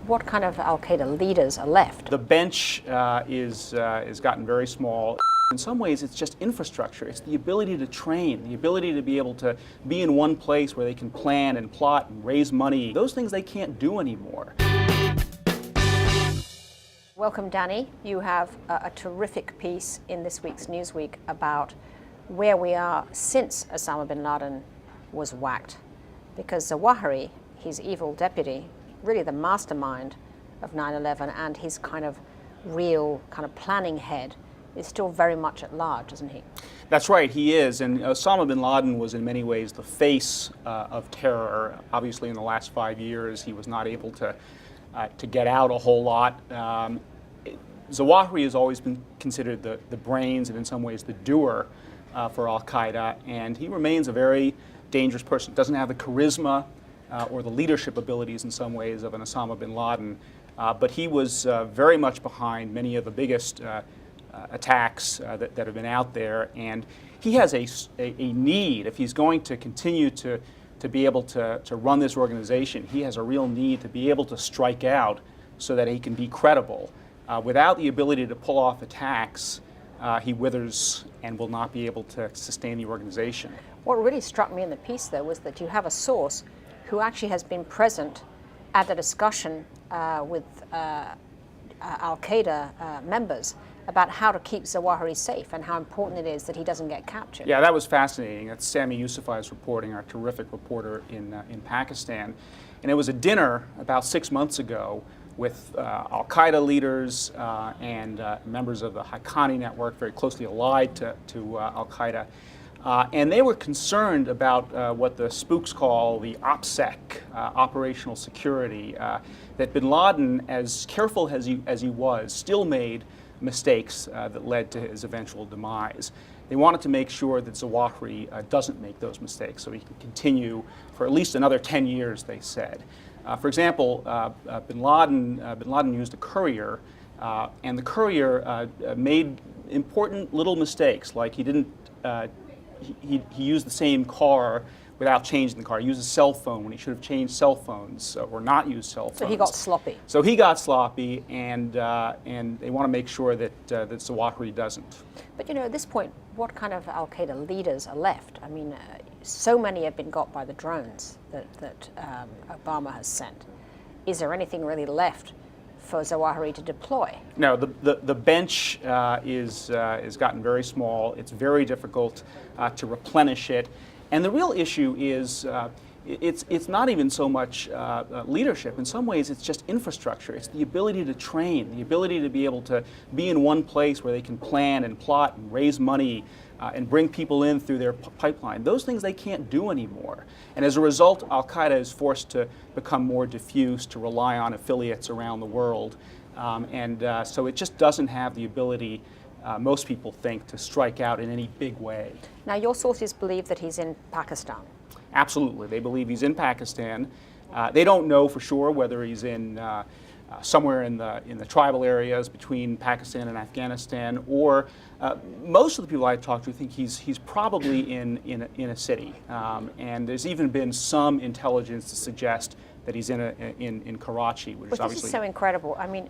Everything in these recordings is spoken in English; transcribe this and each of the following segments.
what kind of al-Qaeda leaders are left? The bench is gotten very small. In some ways, it's just infrastructure. It's the ability to train, the ability to be able to be in one place where they can plan and plot and raise money. Those things they can't do anymore. Welcome, Danny. You have a terrific piece in this week's Newsweek about where we are since Osama Bin Laden was whacked. Because Zawahiri, his evil deputy, really the mastermind of 9/11 and his kind of real kind of planning head, is still very much at large, isn't he? That's right, he is. And Osama bin Laden was in many ways the face of terror. Obviously, in the last 5 years, he was not able to get out a whole lot. Zawahiri has always been considered the brains and in some ways the doer for al-Qaeda, and he remains a very dangerous person. Doesn't have the charisma or the leadership abilities in some ways of an Osama bin Laden, but he was very much behind many of the biggest attacks that have been out there, and he has a need, if he's going to continue to be able to run this organization, he has a real need to be able to strike out so that he can be credible. Without the ability to pull off attacks, he withers and will not be able to sustain the organization. What really struck me in the piece, though, was that you have a source who actually has been present at the discussion with al-Qaeda members about how to keep Zawahiri safe and how important it is that he doesn't get captured. Yeah, that was fascinating. That's Sami Yousafzai's reporting, our terrific reporter in Pakistan. And it was a dinner about 6 months ago with al-Qaeda leaders and members of the Haqqani network, very closely allied to al-Qaeda. And they were concerned about what the spooks call the OPSEC, operational security, that bin Laden, as careful as he was, still made mistakes that led to his eventual demise. They wanted to make sure that Zawahiri doesn't make those mistakes so he can continue for at least another 10 years, they said. For example, bin Laden used a courier, and the courier made important little mistakes, like he didn't, he used the same car without changing the car. He used a cell phone when he should have changed cell phones or not used cell phones. So he got sloppy. So he got sloppy, and they want to make sure that Zawahiri doesn't. But you know, at this point, what kind of al-Qaeda leaders are left? I mean, so many have been got by the drones that Obama has sent. Is there anything really left for Zawahiri to deploy? No, the bench is gotten very small. It's very difficult to replenish it. And the real issue is it's not even so much leadership. In some ways, it's just infrastructure. It's the ability to train, the ability to be able to be in one place where they can plan and plot and raise money and bring people in through their pipeline. Those things they can't do anymore. And as a result, al-Qaeda is forced to become more diffuse, to rely on affiliates around the world. So it just doesn't have the ability, most people think, to strike out in any big way. Now, your sources believe that he's in Pakistan. Absolutely. They believe he's in Pakistan. They don't know for sure whether he's in somewhere in the tribal areas between Pakistan and Afghanistan, or most of the people I talked to think he's probably in a city. And there's even been some intelligence to suggest that he's in Karachi, which is obviously... This is so incredible. I mean,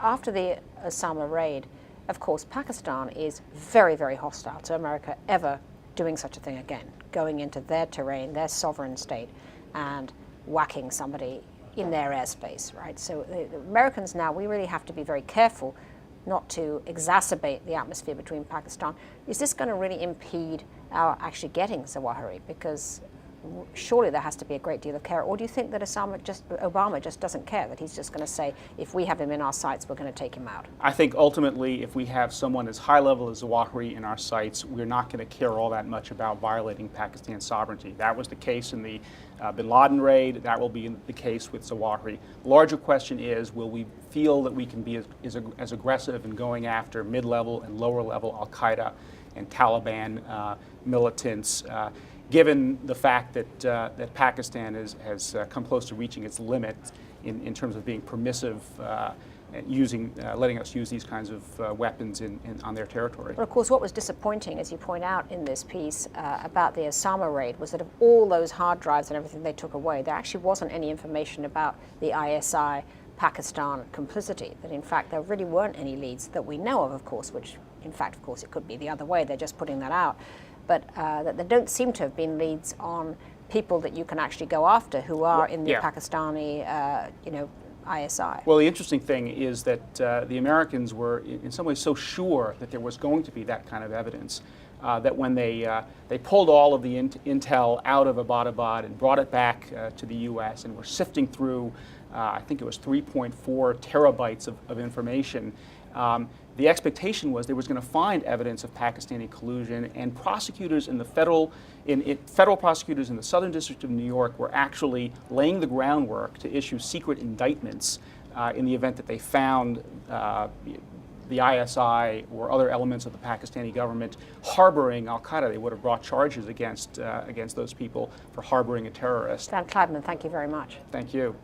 after the Osama raid, of course, Pakistan is very, very hostile to America ever doing such a thing again, going into their terrain, their sovereign state, and whacking somebody in their airspace, right? So the Americans now, we really have to be very careful not to exacerbate the atmosphere between Pakistan. Is this going to really impede our actually getting Zawahiri? Because surely there has to be a great deal of care. Or do you think that Obama just doesn't care, that he's just going to say, if we have him in our sights, we're going to take him out? I think ultimately, if we have someone as high level as Zawahiri in our sights, we're not going to care all that much about violating Pakistan's sovereignty. That was the case in the bin Laden raid. That will be the case with Zawahiri. The larger question is, will we feel that we can be as aggressive in going after mid-level and lower-level al-Qaeda and Taliban militants, given the fact that Pakistan has come close to reaching its limit in terms of being permissive letting us use these kinds of weapons on their territory. But of course, what was disappointing, as you point out in this piece about the Osama raid, was that of all those hard drives and everything they took away, there actually wasn't any information about the ISI Pakistan complicity, that in fact there really weren't any leads that we know of course, which in fact, of course, it could be the other way, they're just putting that out, but that there don't seem to have been leads on people that you can actually go after who are in the Pakistani, ISI. Well, the interesting thing is that the Americans were in some ways so sure that there was going to be that kind of evidence that when they pulled all of the intel out of Abbottabad and brought it back to the U.S. and were sifting through, I think it was 3.4 terabytes of information, the expectation was they was going to find evidence of Pakistani collusion, and prosecutors in the federal prosecutors in the Southern District of New York were actually laying the groundwork to issue secret indictments in the event that they found the ISI or other elements of the Pakistani government harboring al-Qaeda. They would have brought charges against those people for harboring a terrorist. Dan Klaidman, thank you very much. Thank you.